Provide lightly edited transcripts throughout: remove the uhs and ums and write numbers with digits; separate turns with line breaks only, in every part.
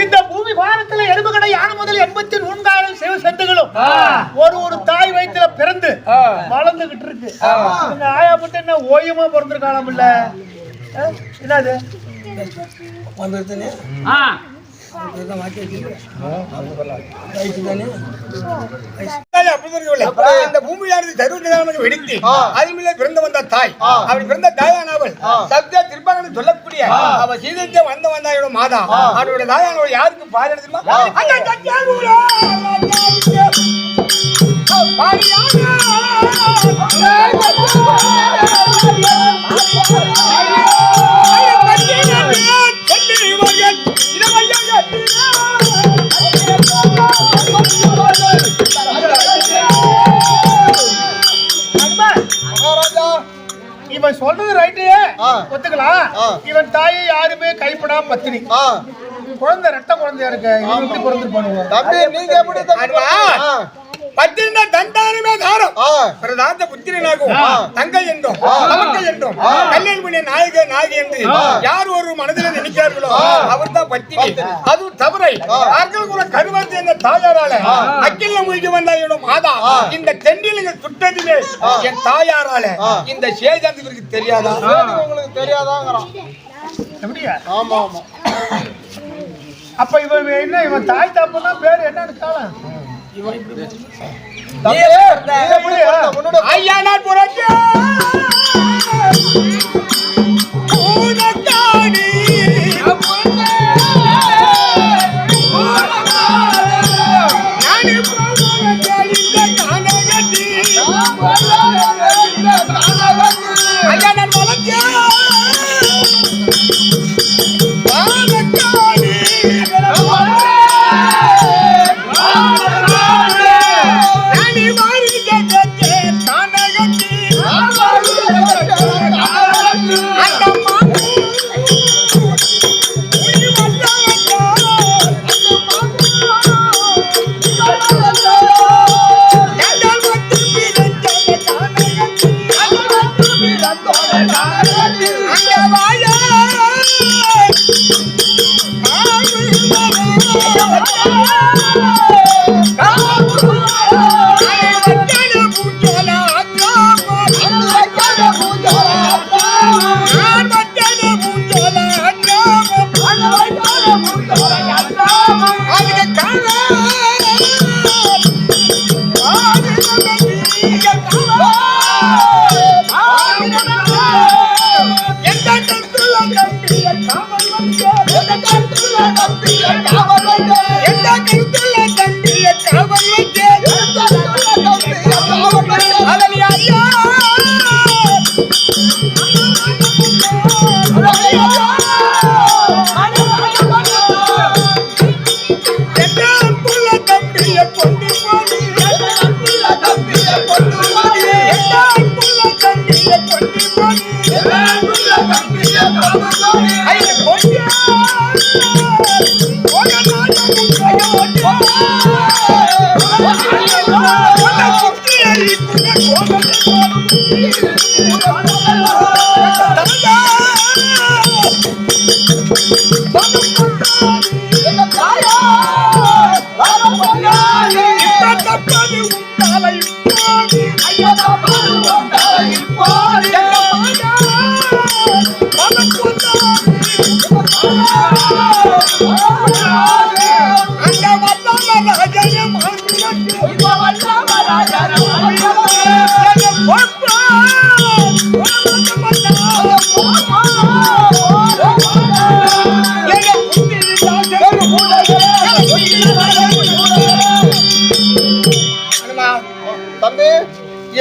இந்த பூமி பாரத்துல எலும்புகடை யானை முதல் 84,000 சிவ சத்துகளும் ஒரு தாய் வயிற்றுல பிறந்து வளர்ந்துகிட்டு இருக்கு. இந்த ஆயா மட்டும் என்ன ஓயமா பிறந்திருக்காளாம் இல்ல? என்னது
வெடித்து அதில் பிறந்து வந்த தாய் அப்படி பிறந்த தாயானவள் சத்யா திருப்பாங்க சொல்லக்கூடிய அவ சீதத்தை வந்தாயோட மாதா அவருடைய தாயானவள் யாருக்கு பாரு தெரியுமா?
இவன் சொல்றது ரைட்டு, ஒத்துக்கலாம். இவன் தாயை யாருமே கைப்படா பத்தினி, குழந்தை ரெட்ட குழந்தையா இருக்கு. இவன் எப்படி பிறந்திருப்பானுங்க?
நீங்க எப்படி பத்தினா தந்தானமே தாரம் பிரதாந்த புத்திரனாகும் தங்கை என்றும் நமக்கை என்றும் கல்யாணம் பண்ணிய நாயகி என்று யார் ஒரு மனதில் நினைக்கிறார்களோ அவர் தான் பத்தினி. அது தவறை கூட கருவாசி என்ற தாயாரால அக்கில மூழ்கி வந்த மாதா இந்த தென்னில சுட்டதிலே என் தாயாரால இந்த சேஜாந்தி இவருக்கு தெரியாதா? உங்களுக்கு தெரியாதாங்கிறான்.
எப்படியா?
ஆமா ஆமா.
அப்ப இவன் என்ன, இவன் தாய் தப்புனா பேர் என்னன்னு காலம்
ஐயா நான் புரட்சி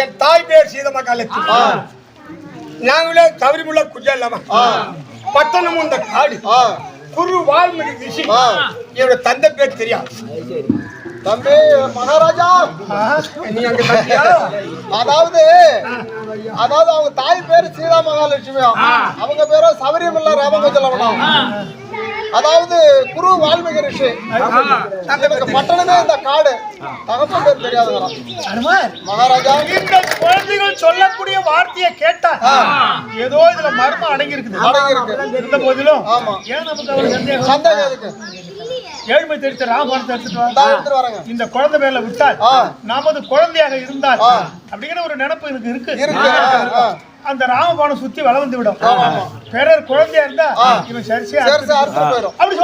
என் தாய் பேர் சீதமா காலத்து நாங்களே தவறிமுள்ள குஜல்லாம பட்டணம் இந்த காடு குரு வால்மீகி ரிஷி என்னோட தந்தை பேர் தெரியாது. தம்பி மகாராஜா நீ அங்க பாத்தியா? அதாவது அவங்க தாய் பேரு சீதா மகாலட்சுமி, அவங்க பேரு சபரிமல்ல ராமகோஜலவனம்.
அதாவது குரு வால்மீகி ரிஷி எனக்கு பட்டணமே இந்த காடு தகப்பன் பேர் தெரியாதுங்களா
அனுமார்
மகாராஜா
இந்த குழந்தைகள் சொல்லக்கூடிய வார்த்தையை கேட்டா ஏதோ இதுல மர்மம் அடங்கி இருக்குது
அடங்கி இருக்கு
இருந்த போதிலும்
ஆமா
ஏன் நமக்கு அவரு சந்தேகம்
சந்தேகம் எதுக்கு
ஏழ்மை தெரிவித்த ராமபுரத்தை எடுத்துட்டு
இந்தா எடுத்துட்டு வரேங்க
இந்த குழந்தை மேல விட்டால் நமது குழந்தையாக இருந்தால் அப்படிங்கிற ஒரு நினைப்பு எனக்கு இருக்கு அந்த ராமபானம் சுத்தி வள வந்து விடும் பிறர் குழந்தையா இருந்தா இவன் சரிசையா
போயிடும்
அப்படி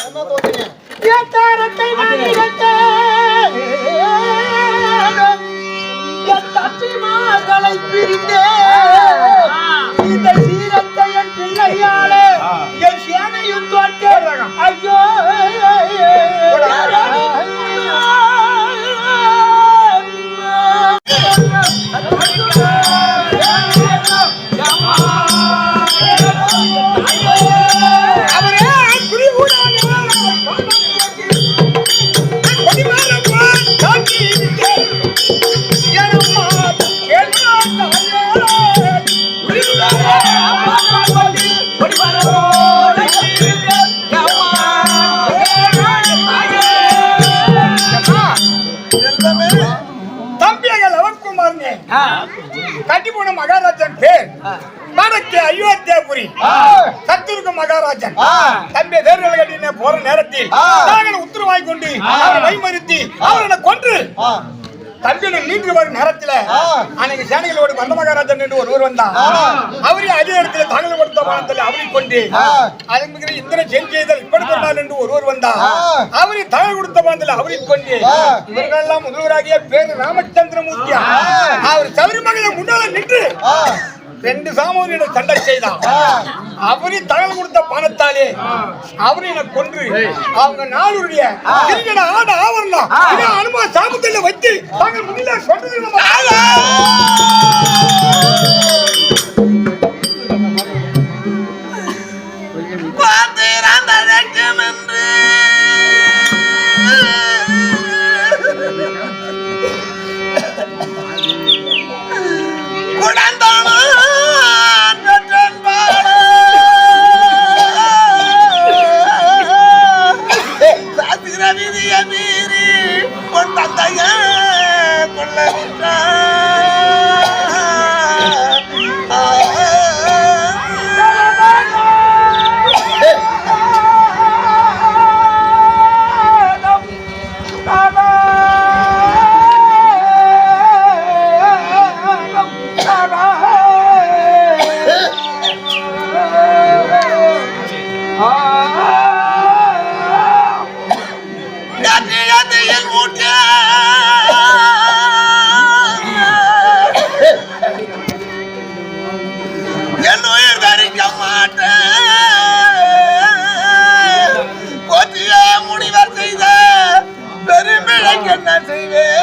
என்ன தோன்றீங்க
இந்த சீரத்தை என் பிள்ளையாளே என் சேனையும் தோற்று ஐயோ
கட்டி போன மகாராஜன் பேர் வடக்கே அயோத்தியாபுரி சத்துருக்கு மகாராஜன் தம்பி தேர்தல் கட்டின போற நேரத்தில் நாங்கள் உத்தரவாய் கொண்டு அவரை வைமறுத்தி அவரை கொன்று தம்பியை மீண்டு வரும் நேரத்தில் அன்னைக்கு சேனைகளோடு வந்த மகாராஜன் என்று ஒருவர் வந்தான் அவரே அதே இடத்துல தாங்கள் கொடுத்த பணத்தில் அவரை கொண்டு அதன் இந்திர செஞ்செய்தல் இப்படி கொண்டால் என்று ஒருவர் வந்தான் அவரை தாங்கள் கொடுத்த பணத்தில் அவரை கொண்டு இவர்களெல்லாம் முதல்வராகிய பேர் ராமச்சந்திரமூர்த்தியா அவர் சபரிமலையை முன்னால நின்று 2 சாமூரியிடம் சண்டை செய்தான் அவரை தகவல் கொடுத்த பணத்தாலே அவரை எனக்கு கொன்று அவங்க நாளுடைய ஆட ஆவரணம் அனுமா சாமத்தில் வச்சு தாங்கள் முன்னில சொல்றது
என் உயிர் தரிக்க மாட்டேன்
அதுக்கு என்ன செய்வேன்?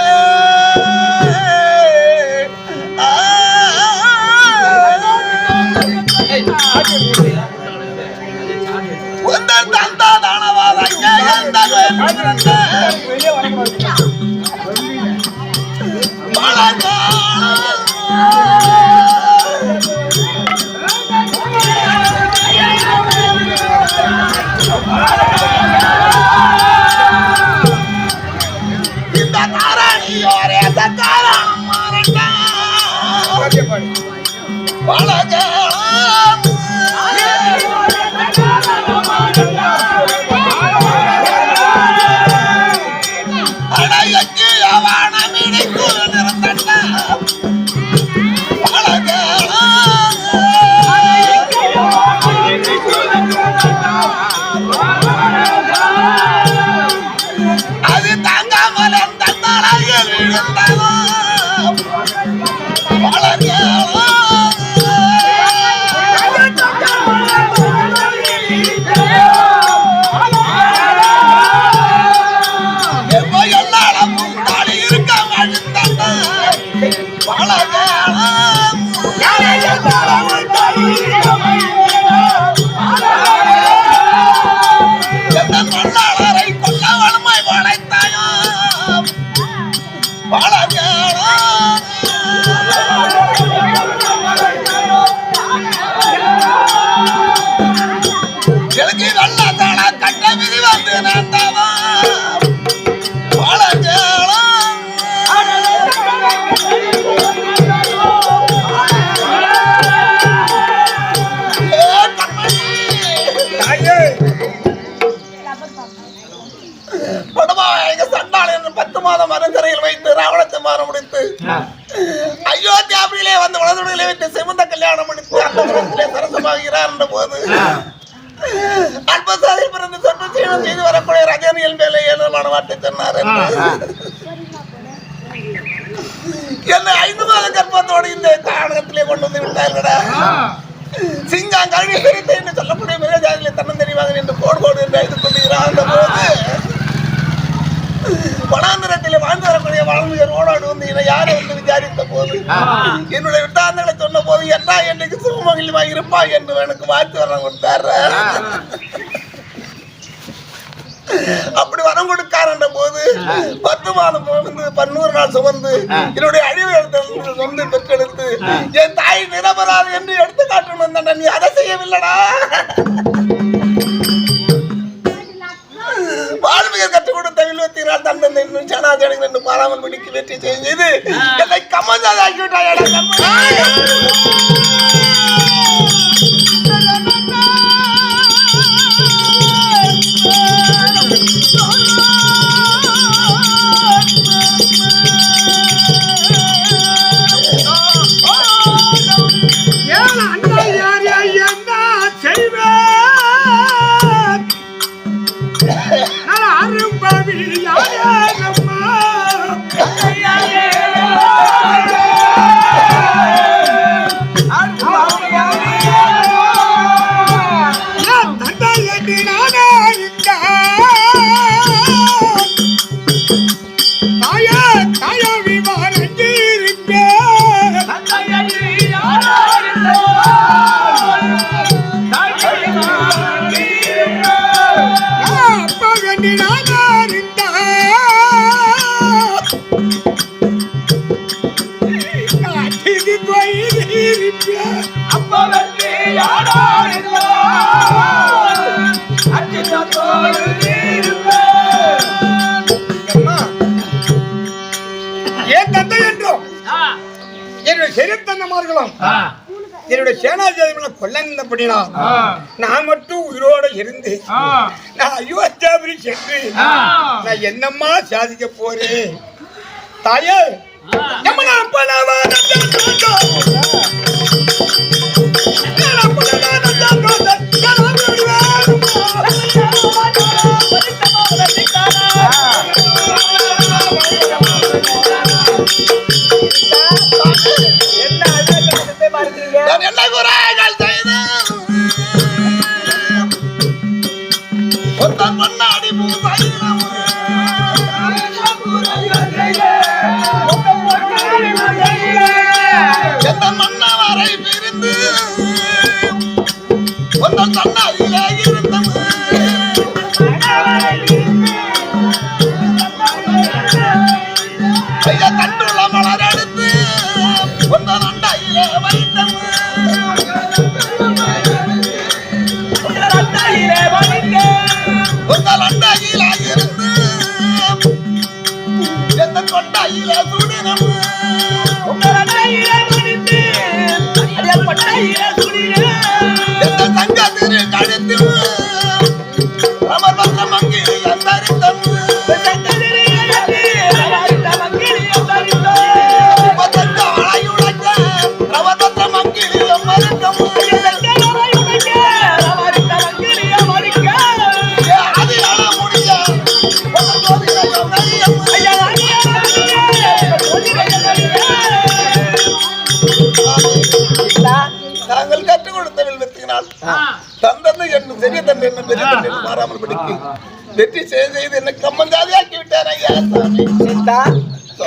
உந்தன் தந்தா தானவாதங்க இந்த காரணியோரே காரணம் மாறட்டா அது தாங்காமல் அந்த தலையில் விழுந்ததோ மரங்கரையில் வைத்து ராவணத்தை மாற முடித்து அயோத்தியாவிலே வந்து வலதுடையிலே வைத்து சிவந்த கல்யாணம் முடித்து அந்த உலகத்திலே சரசமாகிறார் என்ற போது அல்பசாதில் பிறந்து சொன்ன சீனம் செய்து வரக்கூடிய ரஜினியல் மேலே ஏழுமான வார்த்தை சொன்னார். என்னை 5 மாத கர்ப்பத்தோடு இந்த காரணத்திலே கொண்டு வந்து விட்டார்களா? சிங்கம் கல்வி குறித்து என்று சொல்லக்கூடிய மிருகஜாதியிலே தன்னந்தெரிவாங்க என்று கோடு என்று எழுதி கொள்கிறார். அந்த போது வனாந்திரத்திலே வாழ்ந்து வரக்கூடிய வாழ்வியர் ஓடாடு வந்து யாரை வந்து விசாரித்த போது என்னுடைய விட்டாந்தங்களை சொன்ன போது என்ன என்னைக்கு சுமங்கலிமா இருப்பா என்று எனக்கு வாழ்த்து வரம் கொடுத்தாரு. அப்படி வரம் கொடுக்கார் என்ற போது 10 மாதம் 100 நாள் சுமந்து என்னுடைய அழிவு எழுத்து சொந்து பெற்றெடுத்து என் தாய் நிரபராது என்று எடுத்து காட்டணும் வந்தா நீ அதை செய்யவில்லடா. வாழ்வியர் கற்றுக் கொடுத்த வில்வத்தினால் தந்தை இன்னும் சேனாஜனங்கள் என்று பாராமல் பிடிக்கு வெற்றி செய்து என்னை கமஞ்சாத ஆக்கிவிட்டாய். என்னுடைய சேனாதிபதி கொல்லப்படினா நான் மட்டும் உயிரோடு இருந்து நான் அயோத்தியாபுரி சென்று நான் என்னம்மா சாதிக்க போறேன் தாயே. என்ன குறைகள் செய்து முன்னாடி எந்த மன்னவரை பிரிந்து ஒன்றன் தன்னாயிலே இருந்தம் ஐயா தண்டுள்ள மலர் எடுத்து ஒன்றன் அண்டாயிலே வைத்தம் உங்கள் அண்டாயிலே இருந்து எந்த கொண்டாயிலே சுடினம் எந்த சங்கத்திரு கழுத்து அமர்வந்த மங்கிலி அந்தரித்தம் நாங்கள் கற்றுக் கொடுத்த வில்வத்தினால் தந்தது என்னும் பெரிய தந்தை என்ன பெரிய தந்தை மாறாமல் படிக்கு வெற்றி செய்து என்ன கம்மஞ்சாதியாக்கி விட்டார் ஐயா சாமி.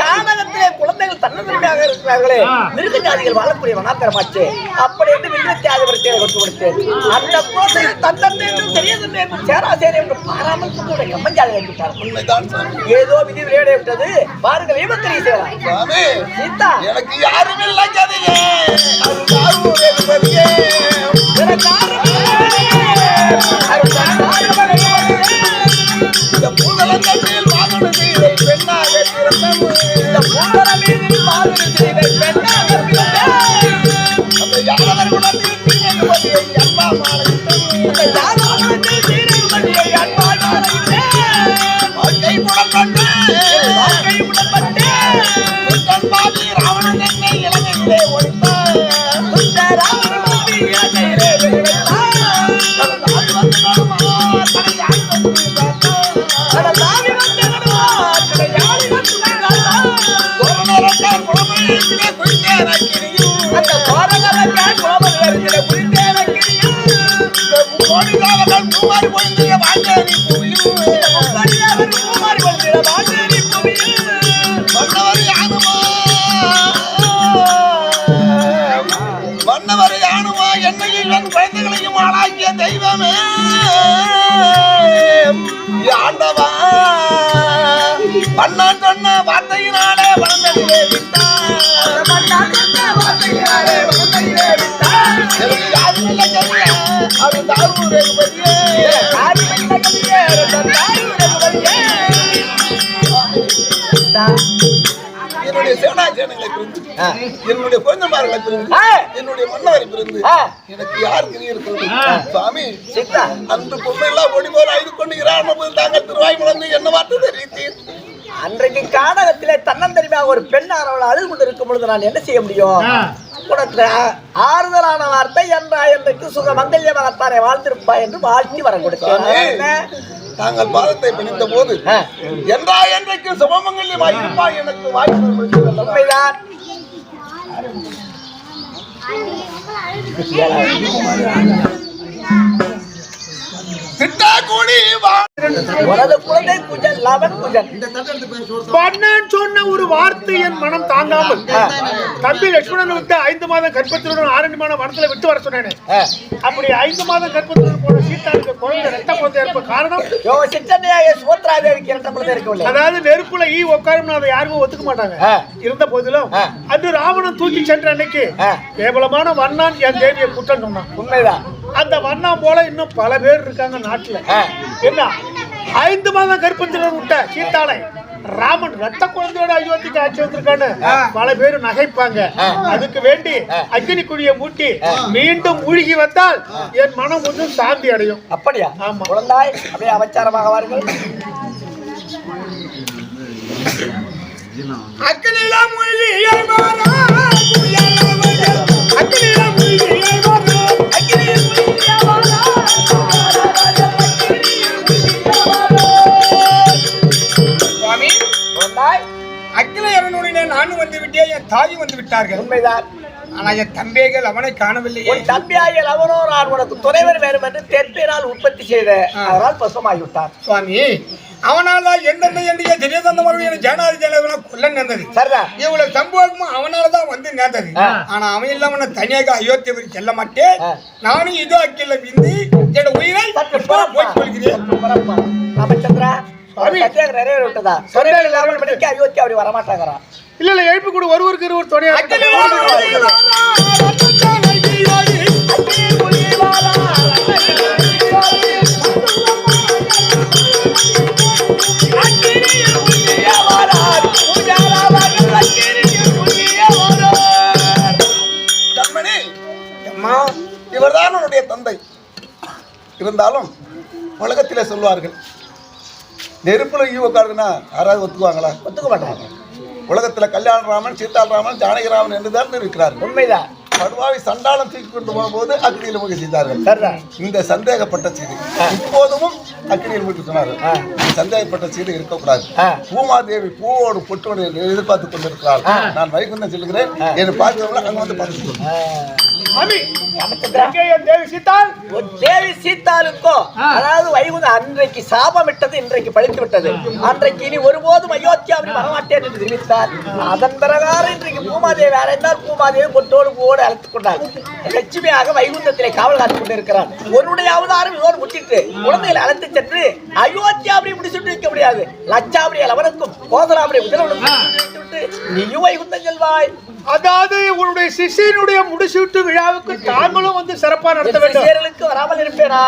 கானகத்திலே குழந்தைகள் தன்னந்தனிமையாக இருக்கிறார்களே, மிருக ஜாதிகள் வாழக்கூடிய வனாந்தரமாச்சு. அப்படி என்று வில்வத்தியாதிபரத்தை கொண்டு கொடுத்தேன். அந்த குழந்தை தந்தத்தை என்றும் பெரிய தந்தை என்றும் சேராசேரி என்றும் மாறாமல் கொண்டு கம்மஞ்சாதி ஆக்கிவிட்டார்.
உண்மைதான் சாமி.
ஏதோ விதி விளையாட விட்டது. பாருங்கள் விபத்திரி செய்யலாம்.
சாமி
சீதா
எனக்கு யாரும் இல்லை கதையே அது யாரும் என்பதையே இந்த பூதலம் கண்ணில் வாகனத்தை பெண்ணாக பிறந்தம்
இந்த பூதலமீதில் வாழ்வதை பெண்ணாக பிறந்தேன்.
அந்த யாரவர் குலத்தில் தீமையை அன்பா மாலையிட்டோம்
இந்த யாதவகுலத்தில் தீரைமணியை அன்பால் மாலையிட்டேன்.
வாழ்க்கை உடன்பட்டேன்
வாழ்க்கை உடன்பட்டேன்.
புத்தன் பாதி ராவணன் என்னை இலங்கையிலே ஒழித்தான்
இந்த ராவணமாவி இலங்கையிலே விளைவித்தான்.
தாய் வந்து நடுமார் தடையாய் வந்து பார்த்தான்
கடலாவி வந்து நடுவார் கடையாளி வந்து காத்தான்.
கோரணரக்கார் குலமையிலே குறித்தேன கிரியும்
அந்த கோரகலக்காய் கோபகரத்திலே குறித்தேன கிரியும்.
கோடிதாவர்கள் மூவாரி பொழுந்திய வாழ்ந்தேனி புவியும்
கடியாவர் குமாரி வந்திர வாண்டேரி புவியில்.
மன்னவர் யானுமா மன்னவர் யானுமா என்னையும் என் குழந்தைகளையும் ஆளாக்கிய தெய்வமே ஆண்டவா மன்னான் சொன்ன வார்த்தையினாலே வளர்ந்ததிலே விட்டான்
மன்னான் சொன்ன வார்த்தையினாலே வளர்ந்ததிலே விட்டான்.
எனக்கு யாரும் இல்லை கரியா அவன் தாரூர் ரகுபதியே
ஆதி வந்த கவியே ரந்தாரி ரகுபதியே.
என்னுடைய சேனாச்சேனங்களை பிரிந்து என்னுடைய குழந்தைமார்களை பிரிந்து என்னுடைய மன்னவரை பிரிந்து எனக்கு யார் கிரி இருக்கிறது சுவாமி
சீதா
அந்த பொம்மையெல்லாம் ஓடி போர் ஆய்வு கொண்டு இராம தாங்கள் திருவாய் முழந்து என்ன வார்த்தை தெரிவித்தீர்
அன்றைக்கு கானகத்திலே தன்னந்தனிமையாக ஒரு பெண் அவள் அழுது கொண்டு இருக்கும் பொழுது நான் என்ன செய்ய முடியும்? உனக்கு ஆறுதலான வார்த்தை என்றா என்றைக்கு சுக மங்கல்யமாகத்தானே வாழ்ந்திருப்பா என்று வாழ்த்தி வர கொடுத்தேன்.
தாங்கள் பாதத்தை பிணித்த போது என்றா என்றைக்கு சுபமங்கல்யமாய் இருப்பா எனக்கு வாய்ப்பு
உண்மைதான்.
திட்டாக்குடி
உனது குழந்தை குஜன் லவன் குஜன்
பண்ணான் சொன்ன ஒரு வார்த்தை என் மனம் தாங்காமல் தம்பி லட்சுமணன் விட்டு 5 மாதம் கற்பத்திலுடன் ஆரண்யமான வனத்துல விட்டு வர சொன்னேன். அப்படி 5 மாதம் கற்பத்திலுடன் போன சீதாவுக்கு குழந்தை ரத்த குழந்தை இருப்ப காரணம்
சித்தனையாக சுபத்ராதேவிக்கு இரட்ட குழந்தை இருக்கவில்லை.
அதாவது நெருப்புல ஈ உட்காரும் அதை யாருமே ஒத்துக்க மாட்டாங்க. இருந்த போதிலும் அன்று ராவணன் தூக்கி சென்ற அன்னைக்கு கேவலமான வண்ணான் என் தேவியை குற்றம் சொன்னான்.
உண்மைதான்.
அந்த வண்ணான் போல இன்னும் பல பேர் இருக்காங்க நாட்டுல. என்ன 5 மாதம் கற்பத்திலுடன் விட்ட சீதாளை ராமன் ரத்த குழந்தையோட அயோத்திக்கு ஆட்சி வந்திருக்கான்னு பல பேரு நகைப்பாங்க. அதுக்கு வேண்டி அக்னி குழியை மூட்டி மீண்டும் மூழ்கி வந்தால் என் மனம் கொஞ்சம் சாந்தி அடையும்.
அப்படியா?
ஆமா.
குழந்தாய் அப்படியே அவச்சாரமாக வாருங்கள்.
அக்கினில மூழ்கிய மாறா அக்கினில மூழ்கிய மாறா
அக்கினியில் மூழ்கிய மாறா
சுவாமி
குழந்தாய்
அக்கில அரணுடனே நானும் வந்து விட்டேன், என் தாயும் வந்து விட்டார்கள்.
உண்மைதான்.
ஆனா என் தம்பிகள் அவனை காணவில்லையே.
உன் தம்பியாகிய அவனோ நான் உனக்கு துணைவர் வேணும் என்று தெற்பினால் உற்பத்தி செய்த அதனால் பசுமாகிவிட்டார்.
சுவாமி அவனால எந்தெந்த எண்ணிக்கை தெரியதந்த மறுபடியும் ஜனாதி ஜனவன கொல்ல நேர்ந்தது.
சரிதான்.
இவ்வளவு சம்பவமும் அவனாலதான் வந்து நேர்ந்தது. ஆனா அவன் இல்லாம நான் தனியாக அயோத்தி செல்ல மாட்டேன். நானும் இதோ அக்கில விந்து என் உயிரை போய் கொள்கிறேன்.
ராமச்சந்திரா சத்தியாக நிறைவேறி விட்டதா? அயோத்தி அப்படி வரமாட்டாங்கிறா.
இல்ல எழுப்பி கூட ஒருவருக்கு இருவர் துணையா
கண்மணி இவர்தான் உன்னுடைய தந்தை. இருந்தாலும் உலகத்திலே சொல்வார்கள் நெருப்புல ஈவ காடுனா யாராவது ஒத்துக்குவாங்களா?
ஒத்துக்க மாட்டாங்க.
உலகத்துல கல்யாண ராமன், சீதாள் ராமன், ஜானகி ராமன் என்றுதான் இருக்கிறார்கள்.
உண்மைதான்.
படுவாவை சண்டாளம் தூக்கி கொண்டு போகும்போது அக்னியில் மூழ்கி செய்தார்கள்.
சரிதான்.
இந்த சந்தேகப்பட்ட சீடு இப்போதும் அக்னியில் மூழ்கி சொன்னார்கள். சந்தேகப்பட்ட சீடு இருக்கக்கூடாது. பூமாதேவி பூவோடு பொட்டோடு எதிர்பார்த்து கொண்டிருக்கிறாள். நான் வைகுந்தம் செல்கிறேன். என்னை பார்க்கிறவங்க அங்க வந்து பார்த்து
தேவி சீதாளுக்கோ அதாவது வைகுந்தம் அன்றைக்கு சாபமிட்டது இன்றைக்கு பழித்து விட்டது. அன்றைக்கு இனி ஒருபோதும் அயோத்தியாவில் வரமாட்டேன் என்று தெரிவித்தார். அதன் பிரகாரம் இன்றைக்கு பூமாதேவி அடைந்தால் பூமாதேவி பொட்டோடு பூவோடு அழைத்துக் கொண்டார். லட்சுமியாக வைகுந்தத்திலே காவல் காத்துக் கொண்டிருக்கிறார். ஒருடைய அவதாரம் இதோடு முட்டிட்டு குழந்தைகளை அழைத்து சென்று அயோத்தியாவை முடிச்சுட்டு வைக்க முடியாது. லட்சாபுரி அவனுக்கும் கோதராபுரி முதல்வனுக்கும் நீயும் வைகுந்தம் செல்வாய்.
அதாவது உன்னுடைய சிஷியனுடைய முடிசூட்டு விழாவுக்கு தாங்களும் வந்து சிறப்பா நடத்த வேண்டும்.
வராமல் இருப்பேனா?